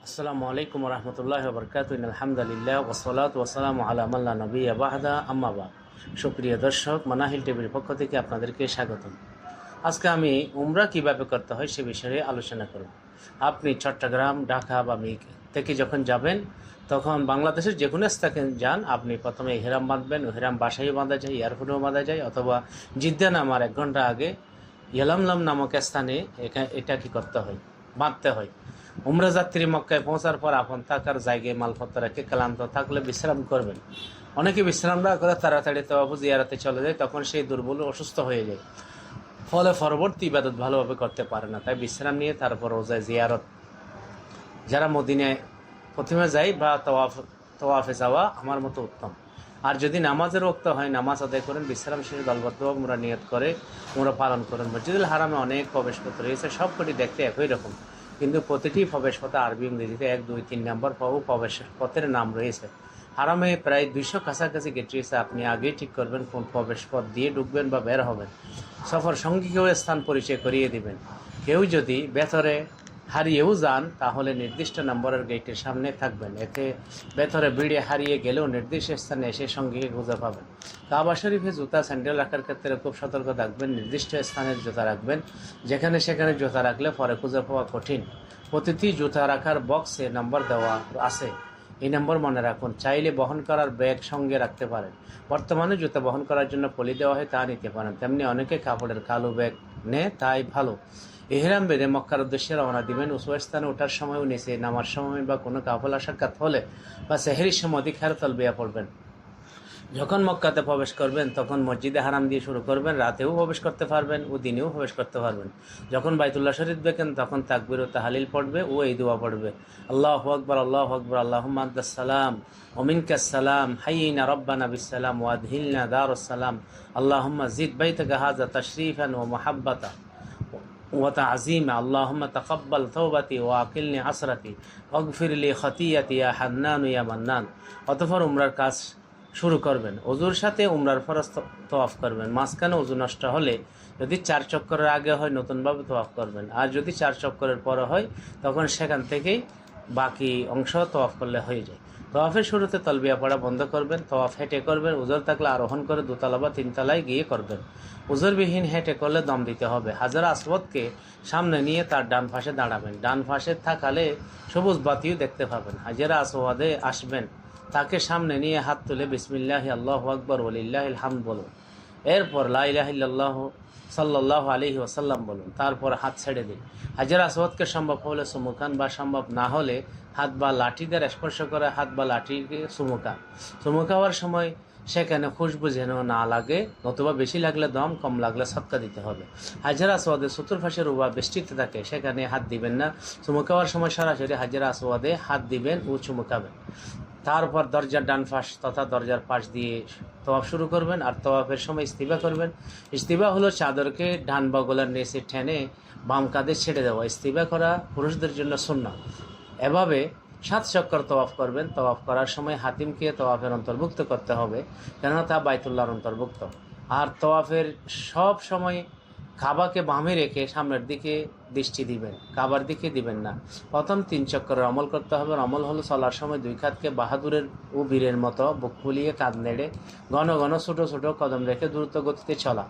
আসসালামু আলাইকুম রহমতুল্লাহ বরকাত আলহামদুলিল্লাহ ওসলাত ওসালাম আলামাল্লা নবী আবাহদা আম্মাবা। সুপ্রিয় দর্শক, মানাহিল টিভির পক্ষ থেকে আপনাদেরকে স্বাগতম। আজকে আমি উমরা কিভাবে করতে হয় সে বিষয়ে আলোচনা করব। আপনি চট্টগ্রাম, ঢাকা বা মিক থেকে যখন যাবেন, তখন বাংলাদেশের যে কোনো স্থানে যান, আপনি প্রথমে ইহরাম বাঁধবেন। ইহরাম বাসায় বাঁধা যায়, এয়ারপোর্টেও বাঁধা যায়, অথবা জিদ্দা নামার 1 ঘন্টা আগে ইয়ালামলাম নামক স্থানে এটা কি করতে হয়, বাঁধতে হয়। উমরা যাত্রী মক্কায় পৌঁছার পর আপন থাকার জায়গায় মালপত্র রেখে ক্লান্ত থাকলে বিশ্রাম করবেন। অনেকে বিশ্রাম না করে তাড়াতাড়ি তওয়াফ জিয়ারতে চলে যায়, তখন সেই দুর্বল অসুস্থ হয়ে যায়, ফলে পরবর্তী ইবাদত ভালোভাবে করতে পারে না। তাই বিশ্রাম নিয়ে তারপর রোজায় জিয়ারত, যারা মদিনায় প্রথমে যায় বা তওয়াফে যাওয়া আমার মতো উত্তম। আর যদি নামাজের ওক্ত হয়, নামাজ আদায় করেন, বিশ্রাম শেষে দলবদ্ধ উমরা নিয়ত করে উমরা পালন করেন। মসজিদুল হারামে অনেক প্রবেশপথ রয়েছে, সবকটি দেখতে একই রকম, কিন্তু প্রতিটি প্রবেশপথে আরবি ইংরেজিতে 1, 2, 3 নম্বর প্রবেশ পথের নাম রয়েছে। হারামে প্রায় 200 কাছাকাছি গেট রয়েছে। আপনি আগেই ঠিক করবেন কোন প্রবেশ পথ দিয়ে ঢুকবেন বা বের হবেন। সফর সঙ্গীকেও স্থান পরিচয় করিয়ে দিবেন। কেউ যদি ভেতরে হারিয়েও যান, তাহলে নির্দিষ্ট নম্বরের গেটের সামনে থাকবেন। এতে ভেতরে ভিড়ে হারিয়ে গেলেও নির্দিষ্ট স্থানে এসে সঙ্গীকে খুঁজে পাবেন। কাবা শরীফে জুতা, স্যান্ডেল রাখার ক্ষেত্রে খুব সতর্ক থাকবেন। নির্দিষ্ট স্থানের জুতা রাখবেন, যেখানে সেখানে জুতা রাখলে পরে খুঁজে পাওয়া কঠিন। প্রতিটি জুতা রাখার বক্সে নম্বর দেওয়া আছে, এই নম্বর মনে রাখুন। চাইলে বহন করার ব্যাগ সঙ্গে রাখতে পারেন। বর্তমানে জুতা বহন করার জন্য পলি দেওয়া হয়, তা নিতে পারেন। তেমনি অনেকে কাপড়ের কালো ব্যাগ নেয়, তাই ভালো। ইহরাম বেঁধে মক্কার উদ্দেশ্যে রওনা দিবেন। উঁচু স্থানে ওঠার সময়ও নিচে নামার সময় বা কোনো কাফেলা সাক্ষাৎ হলে বা সেহরির সময় অধিকার তলবিয়া পড়বেন। যখন মক্কাতে প্রবেশ করবেন, তখন মসজিদে হারাম দিয়ে শুরু করবেন। রাতেও প্রবেশ করতে পারবেন ও দিনেও প্রবেশ করতে পারবেন। যখন বাইতুল্লাহ শরীফ দেখেন, তখন তাকবীর ও তাহালিল পড়বে ও এই দোয়া পড়বে, আল্লাহু আকবার, আল্লাহু আকবার, আল্লাহুম্মা আনতাস সালাম ওয়া মিনকাস সালাম, হাইয়িনা রাব্বানা বিসসালাম ওয়া আদখিলনা দারুস সালাম, আল্লাহুম্মা জিদ বাইতাকা হাযা তাশরীফান ওয়া মুহাব্বাতা ওয়া তা'যীমা, আল্লাহুম্মা তাকাব্বাল তাওবাতি ওয়া আকিলনি আসরাতি ওয়াগফির লি খতিয়াতি ইয়া হান্নান ইয়া মান্নান। অতঃপর উমরার কাজ শুরু করবেন। ওযুর সাথে উমরার ফরজ তওয়াফ করবেন। মাঝখানে ওযু নষ্ট হলে, যদি 4 চক্করের আগে হয়, নতুনভাবে তওয়াফ করবেন। আর যদি 4 চক্করের পরে হয়, তখন সেখান থেকেই বাকি অংশ তওয়াফ করলে হয়ে যায়। তওয়াফের শুরুতে তলবিয়া পড়া বন্ধ করবেন। তওয়াফ হেঁটে করবেন। উজর থাকলে আরোহণ করে 2 তলা বা 3 তলায় গিয়ে করবেন। উজরবিহীন হেঁটে করলে দম দিতে হবে। হাজার আসওয়াদকে সামনে নিয়ে তার ডান পাশে দাঁড়াবেন। ডান পাশে থাকালে সবুজ বাতিও দেখতে পাবেন। হাজার আসওয়াদে আসবেন, তাকে সামনে নিয়ে হাত তুলে বিসমিল্লাহি আল্লাহু আকবার ওয়ালিল্লাহিল হামদ বলুন। এরপর লা ইলাহা ইল্লাল্লাহু সাল্লাল্লাহু আলাইহি ওয়াসাল্লাম বলুন। তারপর হাত ছেড়ে দিন। হাজার আসওয়াদকে সম্ভব হলে চুমুকান, বা সম্ভব না হলে হাত বা লাঠি দ্বারা স্পর্শ করে হাত বা লাঠিকে চুমুকান। চুমুকাওয়ার সময় সেখানে খুশবু যেন না লাগে, নতুবা বেশি লাগলে দম, কম লাগলে সৎকা দিতে হবে। হাজার আসওয়াদে চতুর্পাশে রুবা বেষ্টিত থাকে, সেখানে হাত দিবেন না। চুমুকাওয়ার সময় সরাসরি হাজার আসওয়াদে হাত দিবেন ও চুমুকাবেন। তারপর দরজার ডান পাশ তথা দরজার পাশ দিয়ে তওয়াফ শুরু করবেন। আর তওয়াফের সময় ইস্তিবা করবেন। ইস্তিবা হলো চাদরকে ডান বগলের নিচে টেনে বাম কাঁধে ছেড়ে দেওয়া। ইস্তিবা করা পুরুষদের জন্য সুন্নাহ। এভাবে 7 চক্কর তওয়াফ করবেন। তওয়াফ করার সময় হাতিমকে তওয়াফের অন্তর্ভুক্ত করতে হবে, কেননা তা বাইতুল্লাহর অন্তর্ভুক্ত। আর তওয়াফের সব সময় কাবাকে বামে রেখে সামনের দিকে দৃষ্টি দিবেন, কাবার দিকে দিবেন না। প্রথম 3 চক্করের আমল করতে হবে। আমল হলো চলার সময় 2 কাঁধকে বাহাদুরের ও বীরের মতো বুক ফুলিয়ে কাঁধ নেড়ে ঘন ঘন ছোট ছোট কদম রেখে দ্রুত গতিতে চলা।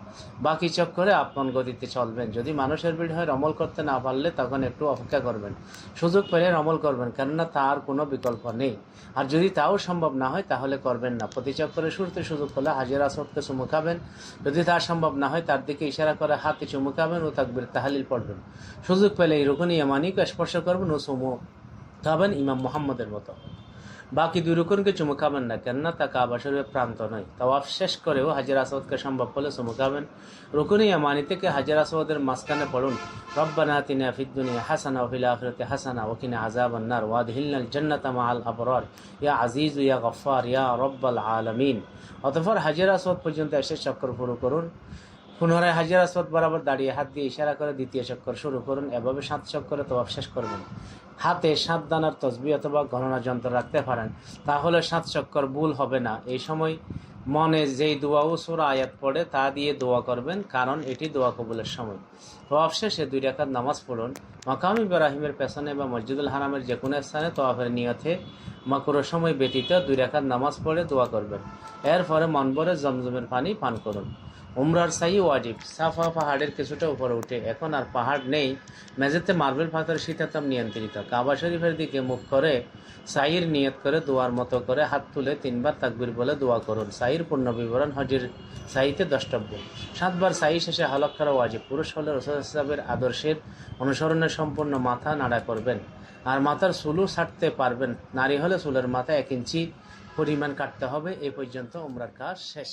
বাকি চক্করে আপন গতিতে চলবেন। যদি মানুষের ভিড় হয়, আমল করতে না পারলে তখন একটু অপেক্ষা করবেন। সুযোগ পেলে আমল করবেন, কেননা তার কোনো বিকল্প নেই। আর যদি তাও সম্ভব না হয়, তাহলে করবেন না। প্রতি চক্করে শুরুতে সুযোগ পেলে হাজির আসওয়াদকে চুমুকাবেন। যদি তা সম্ভব না হয়, তার দিকে ইশারা করে হাতে চুমুকাবেন ও তাকবীর তাহলিল পড়বেন। সুযোগ পেলে এই রুকুন ইয়ামানিকে স্পর্শ করবেন ও চুমুকাবেন ইমাম মুহাম্মদের মতো। বাকি 2 রুকুনকে চুমুকাবেন না, কেননা তা কাবা শরীফের প্রান্ত নয়। তওয়াফ শেষ করেও হাজির আসওয়াদকে সম্ভব হলে চুমুকাবেন। রুকুন ইয়ামানি থেকে হাজির আসওয়াদের মাঝখানে পড়ুন, রব্বানা আতিনা ফিদ দুনিয়া হাসানা ওয়া ফিল আখিরাতি হাসানা ওয়া কিনা আযাবান নার ওয়া আদখিলনাল জান্নাতা মাআল আবরার ইয়া আজিজ ইয়া গফফার ইয়া রব্বাল আলামিন। অতঃপর হাজির আসওয়াদ পর্যন্ত এসে চক্কর পুরো করুন। পুনরায় হাজির আসওয়াদ বরাবর দাঁড়িয়ে হাত দিয়ে ইশারা করে দ্বিতীয় চক্কর শুরু করুন। এভাবে 7 চক্করে তওয়াফ শেষ করবেন। হাতে 7 দানার তসবিহ অথবা গণনা যন্ত্র রাখতে পারেন, তাহলে 7 চক্কর ভুল হবে না। এই সময় মনে যেই দোয়া ও সূরা আয়াত পড়ে তা দিয়ে দোয়া করবেন, কারণ এটি দোয়া কবুলের সময়। তওয়াফ শেষে 2 রাকাত নামাজ পড়ুন। মাকাম ইব্রাহিমের পেছনে বা মসজিদুল হারামের যে কোনো স্থানে তওয়াফের নিয়তে মাকরুর সময় ব্যতীত 2 রাকাত নামাজ পড়ে দোয়া করবেন। এরপরে মন ভরে জমজমের পানি পান করুন। উমরার সাই ওয়াজিব। সাফা পাহাড়ের কিছুটা উপরে উঠে, এখন আর পাহাড় নেই, মেঝেতে মার্বেল পাথর শীতাতাপ নিয়ন্ত্রিত কাবা শরীফের দিকে মুখ করে সাইর নিয়ত করে দোয়ার মতো করে হাত তুলে 3 বার তাকবীর বলে দোয়া করুন। সাইর পূর্ণ বিবরণ হজের সাইতে দ্রষ্টব্য। 7 বার সাই শেষে হালক করা ওয়াজিব। পুরুষ হলে রাসূল সাহেবের আদর্শের অনুসরণে সম্পূর্ণ মাথা নাড়া করবেন, আর মাথার চুলও ছাড়তে পারবেন। নারী হলে চুলের মাথা 1 ইঞ্চি পরিমাণ কাটতে হবে। এই পর্যন্ত উমরার কাজ শেষ।